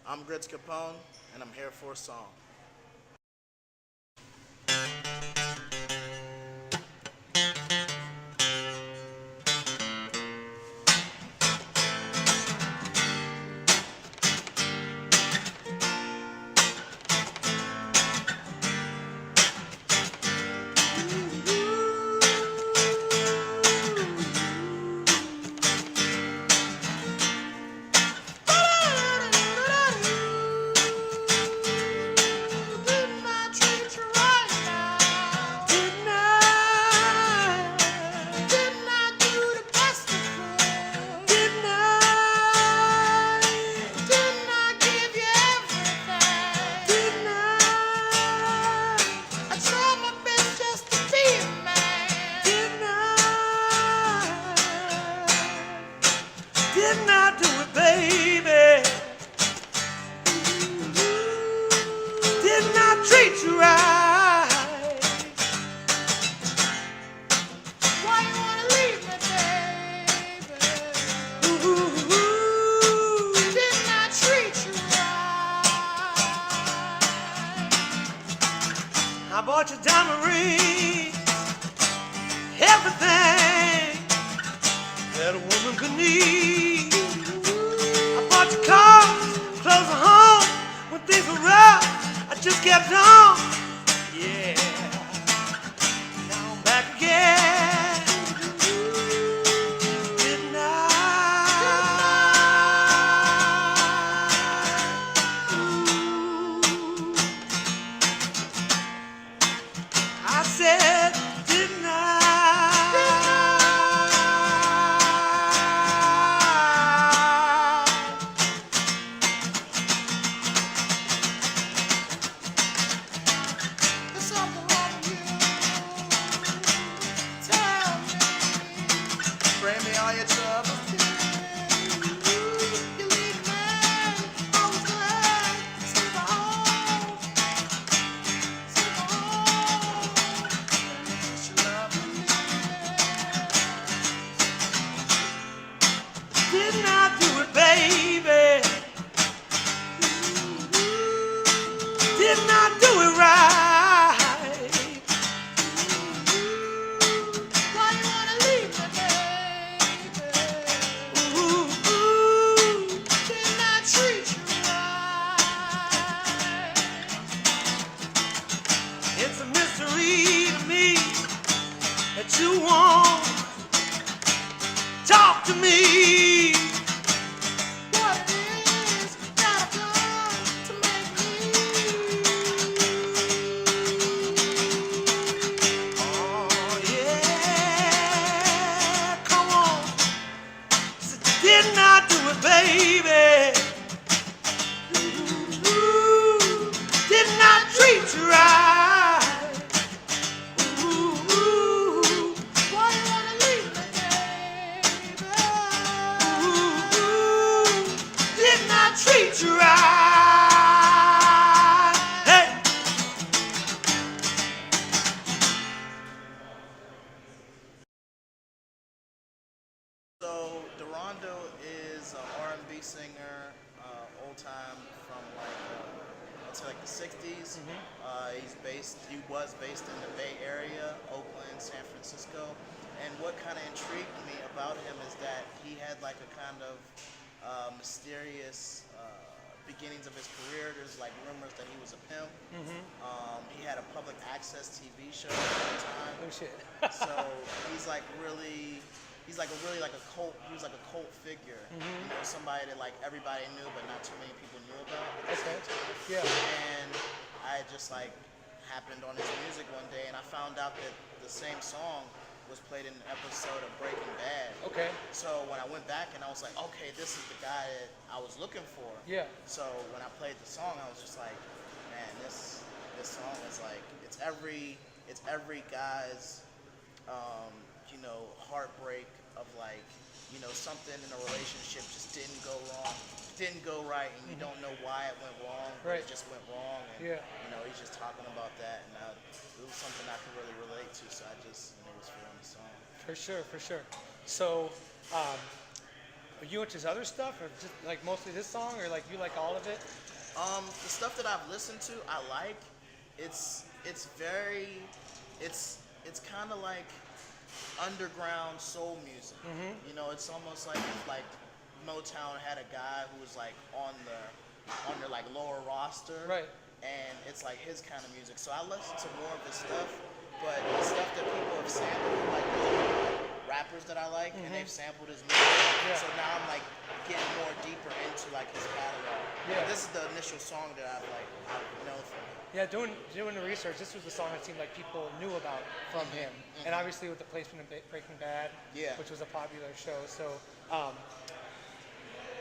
I'm Grits Capone, and I'm here for a song. Didn't I do it, baby? Didn't I treat you right? Why you wanna leave me, baby? Didn't I treat you right? I bought you diamond rings, everything that a woman could need. I bought you cars, clothes and home. When things were rough, I just kept on. Yeah, now I'm back again. Didn't I? I said, didn't I? Bring me all your troubles. Didn't I do it, baby? Didn't I do it right? Why you wanna leave me, baby? Didn't I treat you right? It's a mystery to me that you won't talk to me. What it is that I've done to make me. Oh yeah, come on. So didn't I do it, baby? Didn't I treat you right? Why you wanna leave me, baby? Didn't I treat you right? Hey! So, Darondo is an R&B singer, old time from I'd say like the 60s. He was based in the Bay Area, Oakland, San Francisco. And what kind of intrigued me about him is that he had like a kind of mysterious beginnings of his career. There's like rumors that he was a pimp. He had a public access TV show at the time. Oh shit. So he's like really, he's like a really like a cult. He was like a cult figure. You know, somebody that like everybody knew, but not too many people knew about. At the Okay. same time. Yeah. And I just like happened on his music one day, and I found out that the same song was played in an episode of Breaking Bad. Okay. So when I went back and I was like, okay, this is the guy that I was looking for. Yeah. So when I played the song, I was just like, man, this song is like it's every guy's you know, heartbreak of like, you know, something in a relationship just didn't go wrong, didn't go right, and you don't know why it went wrong, but Right. it just went wrong, and Yeah. you know, he's just talking about that, and it was something I could really relate to, so I just, you know, was feeling the song. For sure, for sure. So, Are you into his other stuff, or just like mostly this song, or like you like all of it? The stuff that I've listened to, I like. It's very, it's kind of like underground soul music. You know, it's almost like if like Motown had a guy who was like on their like lower roster, Right. and it's like his kind of music. So I listen to more of his stuff, but the stuff that people have sampled, like rappers that I like, and they've sampled his music. Yeah. So now I'm like getting more deeper into like his catalog. Yeah. This is the initial song that I've known from him. Yeah, doing the research, this was the song that seemed like people knew about from him, and obviously with the placement in Breaking Bad, Yeah. which was a popular show. So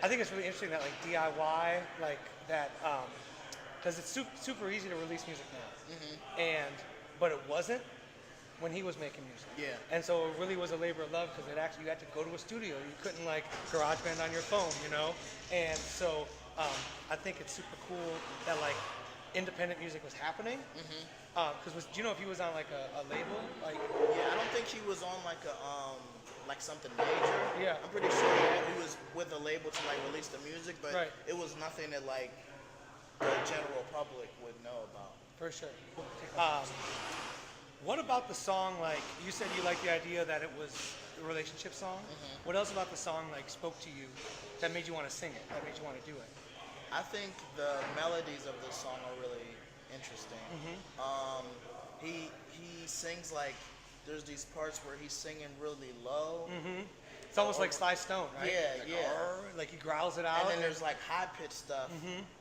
I think it's really interesting that like DIY, like that, because it's super easy to release music now, but it wasn't when he was making music. Yeah. And so it really was a labor of love because it actually you had to go to a studio. You couldn't like GarageBand on your phone, you know. And so I think it's super cool that like independent music was happening. Because do you know if he was on like a label? Like Yeah, I don't think he was on like a like something major. Yeah. I'm pretty sure that he was with a label to like release the music, but Right. it was nothing that like the general public would know about. for sure. What about the song? Like you said, you like the idea that it was a relationship song. What else about the song like spoke to you that made you want to sing it? That made you want to do it? I think the melodies of this song are really interesting. He sings like there's these parts where he's singing really low, It's almost like Sly Stone, right? Yeah, like, yeah. "Arr," like he growls it out. and then there's like high pitched stuff,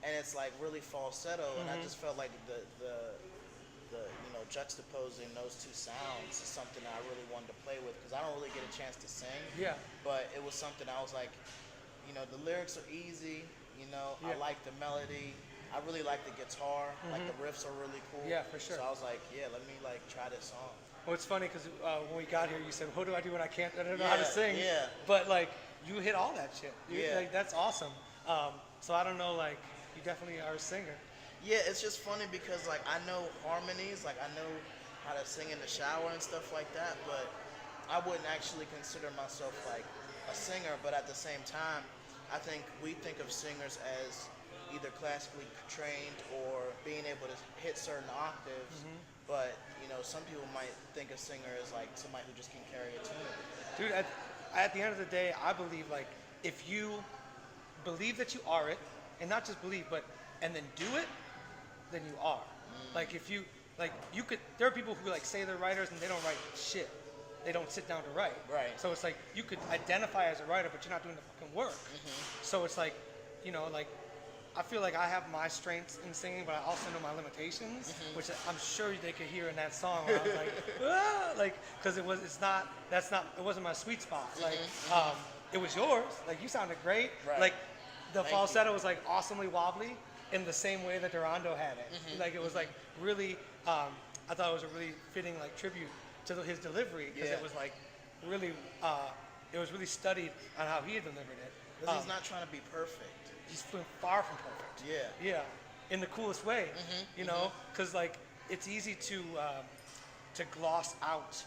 and it's like really falsetto, and I just felt like the you know juxtaposing those two sounds is something I really wanted to play with because I don't really get a chance to sing. Yeah. But it was something I was like, you know, the lyrics are easy. You know, I Yeah. like the melody. I really like the guitar. Like the riffs are really cool. Yeah, for sure. So I was like, yeah, let me like try this song. Well, it's funny because when we got here, you said, "What do I do when I can't? I don't know how to Yeah, sing." yeah. But like, you hit all that shit. Yeah. Like, that's awesome. So I don't know, like, you definitely are a singer. Yeah, it's just funny because like I know harmonies, like I know how to sing in the shower and stuff like that, but I wouldn't actually consider myself like a singer. But at the same time, I think we think of singers as either classically trained or being able to hit certain octaves. But you know, some people might think a singer is like somebody who just can carry a tune. Dude, at the end of the day, I believe like if you believe that you are it, and not just believe, but and then do it, then you are. Like if you like you could, there are people who like say they're writers and they don't write shit. They don't sit down to write. Right. So it's like you could identify as a writer, but you're not doing the fucking work. So it's like, you know, like I feel like I have my strengths in singing, but I also know my limitations, which I'm sure they could hear in that song. Where I was like, ah! Like, because it wasn't my sweet spot. Like, it was yours. Like, you sounded great. Right. Like, the Thank falsetto was like awesomely wobbly in the same way that Darondo had it. Like, it was like really, I thought it was a really fitting like tribute to his delivery because Yeah. it was like really, it was really studied on how he had delivered it. Because he's not trying to be perfect. He's been far from perfect. Yeah. Yeah, in the coolest way. You know, because like it's easy to gloss out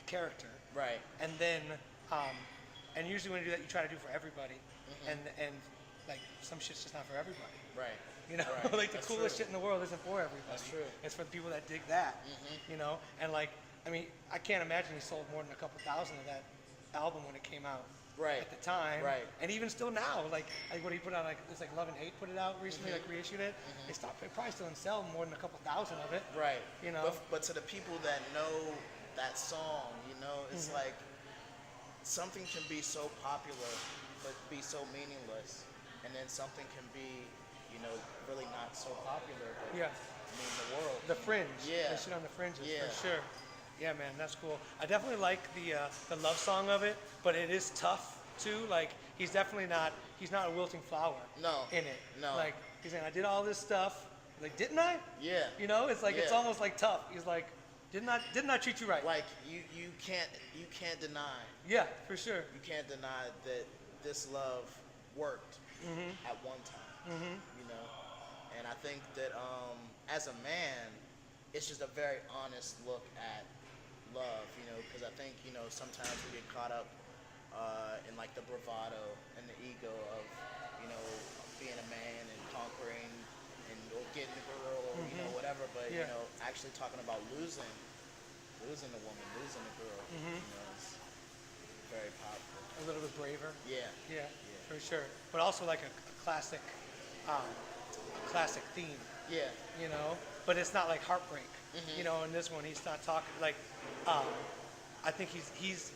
character, Right. and then and usually when you do that, you try to do for everybody, and like some shit's just not for everybody. Right. You know, Right. like the That's coolest true. shit in the world isn't for everybody. That's true. It's for the people that dig that. You know, and like I mean, I can't imagine he sold more than a couple thousand of that album when it came out. Right. At the time, Right. and even still now, like what he put out, like it's like Love and Hate put it out recently, like reissued it. It probably still didn't sell more than a couple thousand of it. Right. You know. But to the people that know that song, you know, it's like something can be so popular but be so meaningless, and then something can be, you know, really not so popular but Yeah, mean the world. the fringe. Yeah. The shit on the fringes Yeah. for sure. Yeah, man, that's cool. I definitely like the love song of it, but it is tough too. Like he's definitely not. He's not a wilting flower. No. In it. No. Like he's saying, I did all this stuff. Like, didn't I? Yeah. You know, it's like it's Yeah. almost like tough. He's like, didn't I treat you right? Like you can't deny. Yeah, for sure. You can't deny that this love worked at one time. You know, and I think that as a man, it's just a very honest look at love. You know, because I think sometimes we get caught up and like the bravado and the ego of, you know, being a man and conquering and or getting the girl or you know whatever. But you Yeah. know, actually talking about losing the woman, losing the girl, you know, is very powerful. A little bit braver. Yeah. Yeah, Yeah. for sure. But also like a um, classic theme, Yeah. you know. But it's not like heartbreak, you know. In this one, he's not talking like. Um, I think he's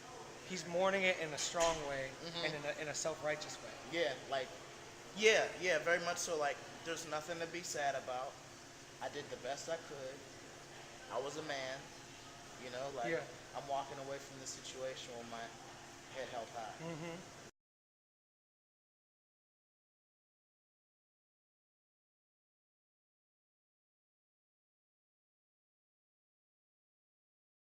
mourning it in a strong way and in a self-righteous way. Yeah. Like. Yeah. Yeah. Very much so. Like, there's nothing to be sad about. I did the best I could. I was a man. You know, like Yeah. I'm walking away from this situation with my head held high.